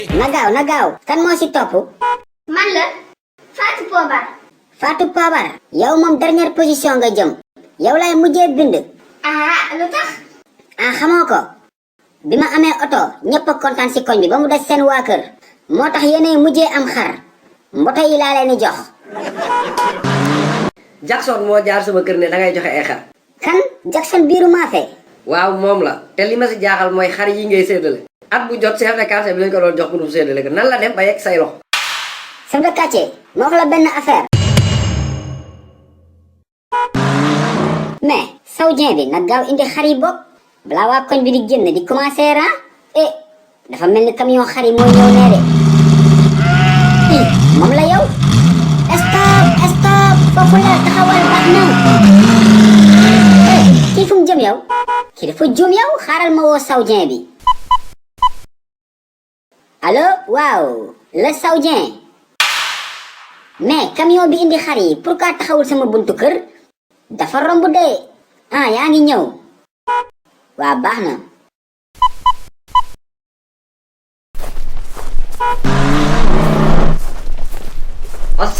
na gaaw kan moo si topp. man la Fatou Pobar. Fatou Pobar yow moom dernière position nga jëm yow lay mujjee bind. lu tax. xamoo ko bi ma amee oto ñëpp a kontaan si koñ bi ba mu des seen waa kër moo tax yéenay mujjee am xar mboto yi laa leen di jox. Jackson moo jaar sama kër ne dangay joxe ay xar. kan Jackson biiru maafe. waaw moom la te li ma si jaaxal mooy xar yi ngay séddale at bu jot chef de quartier bi lañ ko doon jox pour mu séddale ko nan la dem ba yegg say loxo. chef de quartier moo wax la benn affaire. mais saoudien bi nag gaaw indi xar yi bokk balaa waa koñ bi di génn di commencer dafa mel ni camion xar yi mooy ñëw nee de. moom la yow. stop foofu la taxawal baax na. kii fu mu jëm yow. kii dafa juum yow xaaral ma woo saoudien bi. allo waaw le saoudien. mais camion bi indi xar yi pourquoi taxawul sama buntu kër. dafa romb de. yaa ngi ñëw. waa baax na.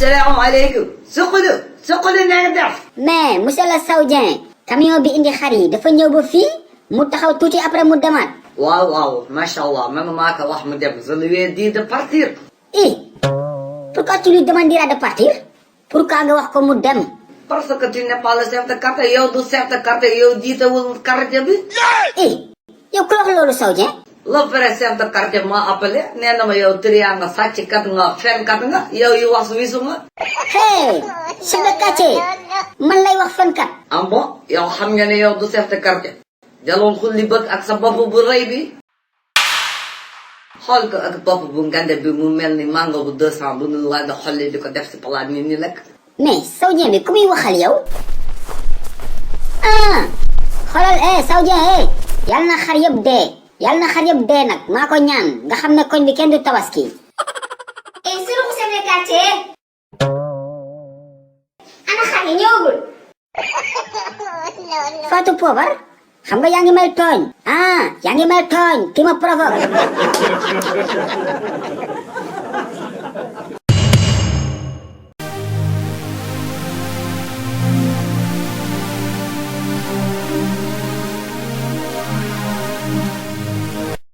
asalaamaaleykum. Soxna na nga def. mais monsieur le saoudien. camion bi indi xar yi dafa ñëw ba fii mu taxaw tuuti après mu demaat. waaw macha allah man maa ko wax mu dem je lui ai dit de partir. pourquoi tu lui demanderas de partir. pourquoi nga wax ko mu dem. parce que tu n'es pas le chef de quartier yow du chef de quartier yow jiitewul quartier bi. yow ku la wax loolu saoudien. le vrai chef de quartier m'a appelé nee na ma yow triant nga sàcckat nga fenkat nga yow yu wax wisu nga. chef de quartier man lay wax fenkat. bon yow xam nga ne yow du chef de quartier. jaloon xulli bët ak sa bopp bu rëy bi. xool ko ak bopp bu ngande bi mu mel ni mango bu 200 bu nu waaj a xolli di ko def si palaat nit ñi lekk. mais saoudien bi ku muy waxal yow. xoolal saoudien yàlla na xar yëpp dee. yàlla na xar yëpp dee nag maa ko ñaan nga xam ne koñ bi kenn du tabaski. sunu chef de quartier. ana xar yi ñëwagul. Fatou Pobar xam nga yaa ngi may tooñ. yaa ngi may tooñ ki ma provoque.